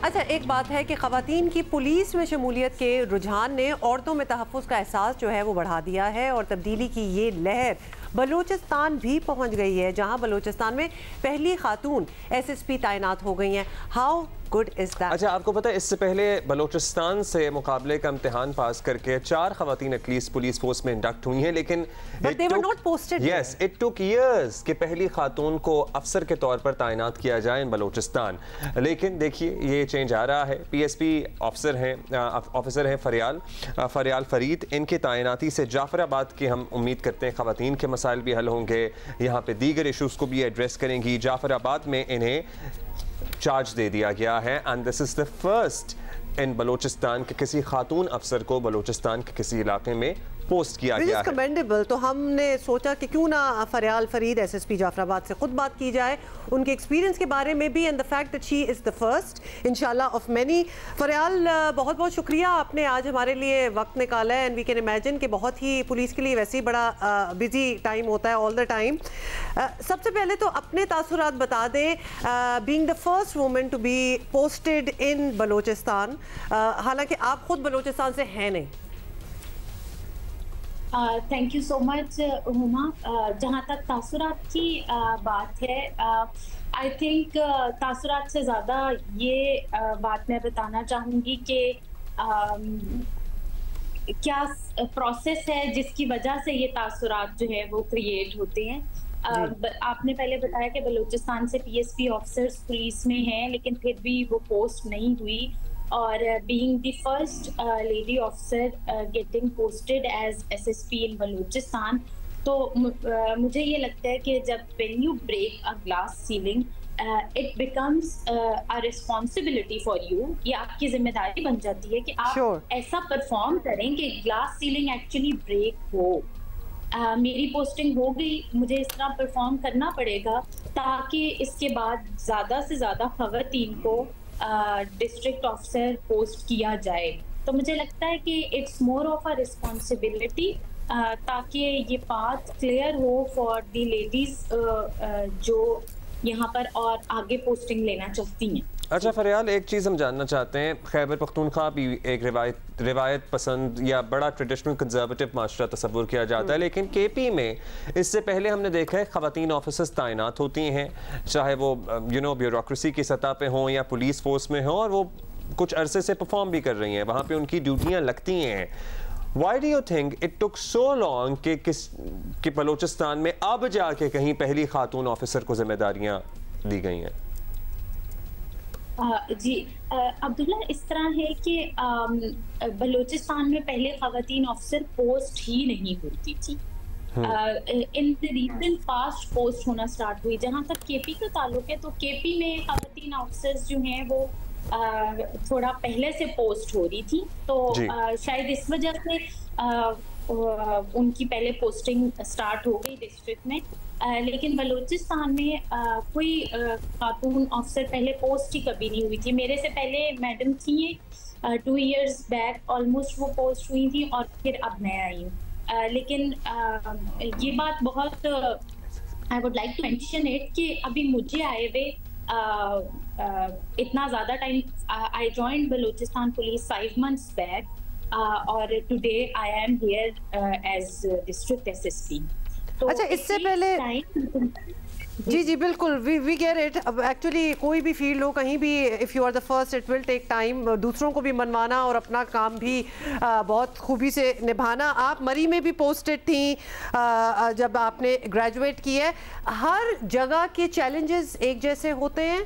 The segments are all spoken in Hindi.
अच्छा, एक बात है कि ख़वातीन की पुलिस में शमूलियत के रुझान ने औरतों में तहफ़्फ़ुज़ का एहसास जो है वो बढ़ा दिया है और तब्दीली की ये लहर बलूचिस्तान भी पहुंच गई है, जहां बलूचिस्तान में पहली खातून SSP तैनात हो गई हैं। How good is that? अच्छा, आपको पता है इससे पहले बलूचिस्तान से मुकाबले का इम्तिहान पास करके 4 खवातीन एटलीस्ट पुलिस फोर्स में इंडक्ट हुई हैं, लेकिन यस इट टुक इयर्स कि पहली खातून को अफसर के तौर पर तैनात किया जाए इन बलूचिस्तान। लेकिन देखिए ये चेंज आ रहा है। PSP ऑफिसर हैं फरियाल फरीद, इनकी तैनाती से जाफराबाद की हम उम्मीद करते हैं खवातीन के मसाइल भी हल होंगे, यहाँ पे दीगर इशूज़ को भी एड्रेस करेंगी। जाफराबाद में इन्हें चार्ज दे दिया गया है and this is the first in Balochistan के किसी खातून अफसर को बलूचिस्तान के किसी इलाके में पोस्ट किया गया है। कमेंडेबल। तो हमने सोचा कि क्यों ना फरियाल फरीद SSP जाफराबाद से खुद बात की जाए, उनके एक्सपीरियंस के बारे में भी, and the fact that she is the first इंशाल्लाह ऑफ मैनी। फरियाल, बहुत बहुत शुक्रिया, आपने आज हमारे लिए वक्त निकाला है एंड वी कैन इमेजिन कि बहुत ही पुलिस के लिए वैसे ही बड़ा बिजी टाइम होता है ऑल द टाइम। सबसे पहले तो अपने तासुरात बता दें, being the first woman to be posted in Balochistan, हालांकि आप खुद बलूचिस्तान से हैं नहीं। Thank you so much Huma. जहाँ तक तासुरात की बात है, आई थिंक तासुरात से ज़्यादा ये बात मैं बताना चाहूँगी कि क्या प्रोसेस है जिसकी वजह से ये तासुरात जो है वो क्रिएट होते हैं। आपने पहले बताया कि बलूचिस्तान से PSP ऑफिसर्स पुलिस में हैं, लेकिन फिर भी वो पोस्ट नहीं हुई, और being the first lady officer getting posted as SSP in Balochistan, तो मुझे ये लगता है कि जब when you break a glass ceiling it becomes a responsibility for you, ये आपकी जिम्मेदारी बन जाती है कि आप ऐसा परफॉर्म करें कि ग्लास सीलिंग एक्चुअली ब्रेक हो। मेरी पोस्टिंग हो गई, मुझे इस तरह परफॉर्म करना पड़ेगा ताकि इसके बाद ज़्यादा से ज़्यादा खवातीन को डिस्ट्रिक्ट ऑफिसर पोस्ट किया जाए। तो मुझे लगता है कि it's more of a responsibility, ताकि ये पाथ क्लियर हो फॉर द लेडीज जो यहाँ पर और आगे पोस्टिंग लेना चाहती हैं। अच्छा फरियाल, एक चीज़ हम जानना चाहते हैं, खैबर पख्तूनख्वा भी एक रिवायत पसंद या बड़ा ट्रेडिशनल कंजर्वेटिव माशरा तस्वुर किया जाता है, लेकिन KP में इससे पहले हमने देखा है खवातीन ऑफिसर्स तैनात होती हैं, चाहे वो ब्यूरोक्रेसी की सतह पे हों या पुलिस फोर्स में हों, और वो कुछ अरसे से परफॉर्म भी कर रही हैं, वहाँ पे उनकी ड्यूटियाँ लगती हैं। Why do you think it took so long कि बलूचिस्तान में अब जाके कहीं पहली खातून ऑफिसर को जिम्मेदारियाँ दी गई हैं? जी अब्दुल्ला, इस तरह है कि बलूचिस्तान में पहले खवातीन ऑफिसर पोस्ट ही नहीं होती थी। In the recent past post होना स्टार्ट हुई। जहाँ तक KP का ताल्लुक है, तो KP में खवातीन ऑफिसर्स जो हैं वो थोड़ा पहले से पोस्ट हो रही थी, तो शायद इस वजह से उनकी पहले पोस्टिंग स्टार्ट हो गई डिस्ट्रिक्ट में। लेकिन बलूचिस्तान में कोई खातून ऑफिसर पहले पोस्ट ही कभी नहीं हुई थी। मेरे से पहले मैडम थी 2 years बैक ऑलमोस्ट वो पोस्ट हुई थी, और फिर अब मैं आई हूँ। लेकिन ये बात बहुत I would like to mention it कि अभी मुझे आए हुए इतना ज़्यादा time, I joined Balochistan police 5 months back, और today I am here as district SSP। तो अच्छा, इससे पहले जी बिल्कुल, वी गेट इट। अब एक्चुअली कोई भी फील्ड हो, कहीं भी, if you are the first it will take time, दूसरों को भी मनवाना और अपना काम भी बहुत खूबी से निभाना। आप मरी में भी पोस्टेड थी जब आपने ग्रेजुएट किया है। हर जगह के चैलेंजेस एक जैसे होते हैं,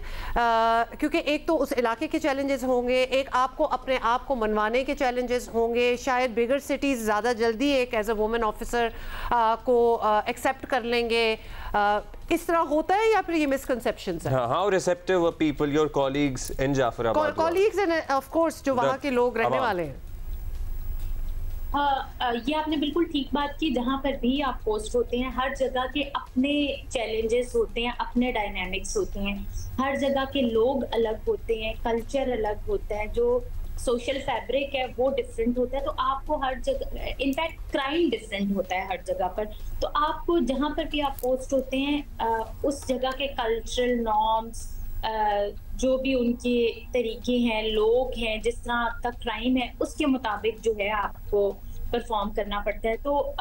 क्योंकि एक तो उस इलाके के चैलेंजेस होंगे, एक आपको अपने आप को मनवाने के चैलेंजेस होंगे। शायद बिगर सिटीज़ ज़्यादा जल्दी एक एज अ वुमेन ऑफिसर को एक्सेप्ट कर लेंगे, इस तरह होता है, या फिर ये मिसकंसेप्शंस है? How receptive were people, your colleagues in Jafrabad? Colleagues end of course जो वहाँ के लोग रहने वाले हैं। ये आपने बिल्कुल ठीक बात की। जहाँ पर भी आप पोस्ट होते हैं, हर जगह के अपने चैलेंजेस होते हैं, अपने डायनामिक्स होते हैं, हर जगह के लोग अलग होते हैं, कल्चर अलग होता है, जो सोशल फैब्रिक है वो डिफरेंट होता है। तो आपको हर जगह, इनफैक्ट क्राइम डिफरेंट होता है हर जगह पर, तो आपको जहाँ पर भी आप पोस्ट होते हैं उस जगह के कल्चरल नॉर्म्स, जो भी उनके तरीके हैं, लोग हैं, जिस तरह का क्राइम है उसके मुताबिक जो है आपको परफॉर्म करना पड़ता है। तो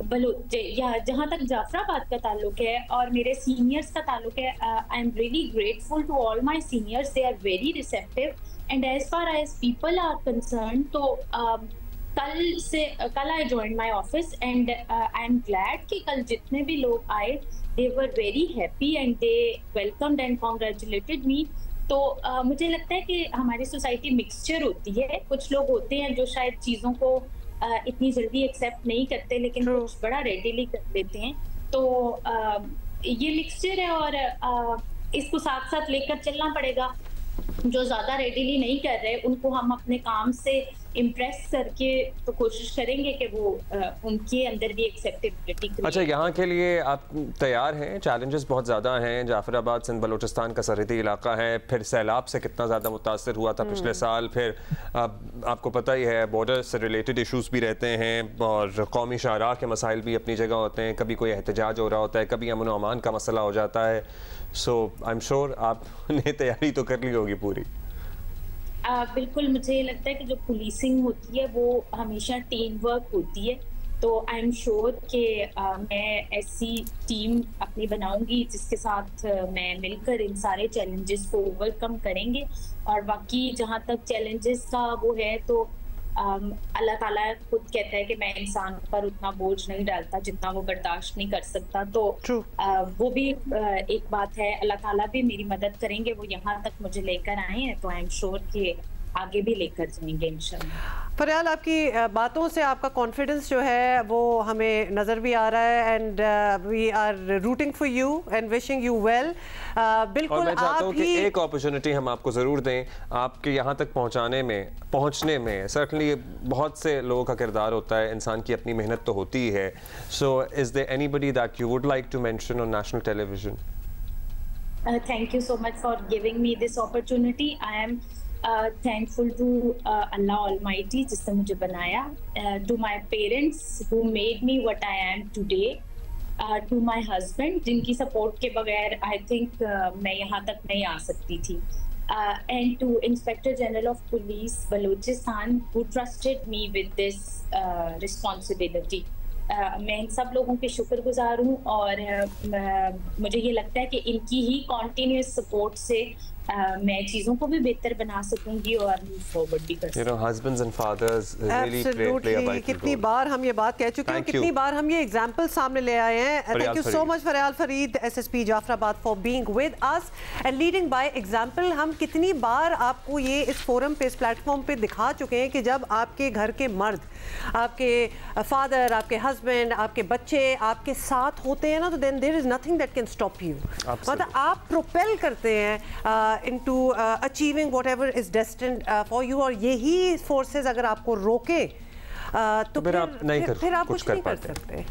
जहाँ तक जाफराबाद का ताल्लुक है और मेरे सीनियर्स का ताल्लुक है, I am really grateful to all my seniors, they are very receptive and as far as people are concern, तो कल I joined my office and I am glad कि कल जितने भी लोग आए they were very happy and they welcomed and congratulated me. तो मुझे लगता है कि हमारी सोसाइटी मिक्सचर होती है, कुछ लोग होते हैं जो शायद चीज़ों को इतनी जल्दी एक्सेप्ट नहीं करते लेकिन कुछ बड़ा रेडिली कर लेते हैं। तो ये मिक्सचर है और इसको साथ साथ लेकर चलना पड़ेगा। जो ज्यादा रेडिली नहीं कर रहे उनको हम अपने काम से इम्प्रेस करके तो कोशिश करेंगे कि वो उनके अंदर भी एक्सेप्टेबिलिटी। अच्छा, यहाँ के लिए आप तैयार हैं? चैलेंजेस बहुत ज़्यादा हैं। जाफराबाद सिंध बलूचिस्तान का सरहदी इलाका है, फिर सैलाब से कितना ज़्यादा मुतासर हुआ था पिछले साल, फिर आपको पता ही है बॉर्डर से रिलेटेड इशूज़ भी रहते हैं और कौमी शाहराह के मसाइल भी अपनी जगह होते हैं। कभी कोई एहतजाज हो रहा होता है, कभी अमन व अमान का मसला हो जाता है। सो आई एम श्योर आपने तैयारी तो कर ली होगी पूरी। बिल्कुल, मुझे लगता है कि जो पुलिसिंग होती है वो हमेशा टीम वर्क होती है, तो आई एम श्योर कि मैं ऐसी टीम अपनी बनाऊंगी जिसके साथ मैं मिलकर इन सारे चैलेंजेस को ओवरकम करेंगे। और बाकी जहाँ तक चैलेंजेस का वो है तो अल्लाह ताला खुद कहता है कि मैं इंसान पर उतना बोझ नहीं डालता जितना वो बर्दाश्त नहीं कर सकता। तो वो भी एक बात है, अल्लाह ताला भी मेरी मदद करेंगे, वो यहाँ तक मुझे लेकर आए हैं, तो आई एम श्योर कि आगे भी लेकर जाएंगे इंशाल्लाह। फरियाल, आपकी बातों से आपका कॉन्फिडेंस जो है वो हमें नज़र भी आ रहा है and we are rooting for you and wishing you well. बिल्कुल, और मैं चाहता हूँ कि एक अपॉर्चुनिटी हम आपको ज़रूर दें आपके यहाँ तक पहुँचने में सर्टनली बहुत से लोगों का किरदार होता है, इंसान की अपनी मेहनत तो होती ही है। So is there anybody that you would like to mention on national television? Thank you so much for giving me this opportunity. I am thankful to Allah Almighty जिसने मुझे बनाया, to my parents who made me what I am today, to my husband जिनकी सपोर्ट के बगैर I think मैं यहाँ तक नहीं आ सकती थी, and to Inspector General of Police Balochistan who trusted me with this responsibility। मैं इन सब लोगों के शुक्रगुजार हूँ और मुझे ये लगता है कि इनकी ही कॉन्टिन्यूस सपोर्ट से मैं चीजों को भी बेहतर बना सकूंगी और मूव फॉरवर्ड भी कर सकूंगी। husbands and fathers really play a vital role। कितनी बार हम ये बात कह चुके हैं, कितनी बार हम ये एग्जांपल सामने ले आए हैं। Thank you so much Fariyal Farid, SSP Jafrabad, for being with us and leading by example. हम कितनी बार आपको ये इस फोरम पे, इस प्लेटफॉर्म पे दिखा चुके हैं कि जब आपके घर के मर्द, आपके फादर, आपके हस्बैंड, आपके बच्चे आपके साथ होते हैं ना, तो then there is nothing that can stop you. मतलब आप प्रोपेल करते हैं into achieving whatever is destined for you, और यही फोर्सेस अगर आपको रोके तो फिर आप कुछ नहीं कर सकते।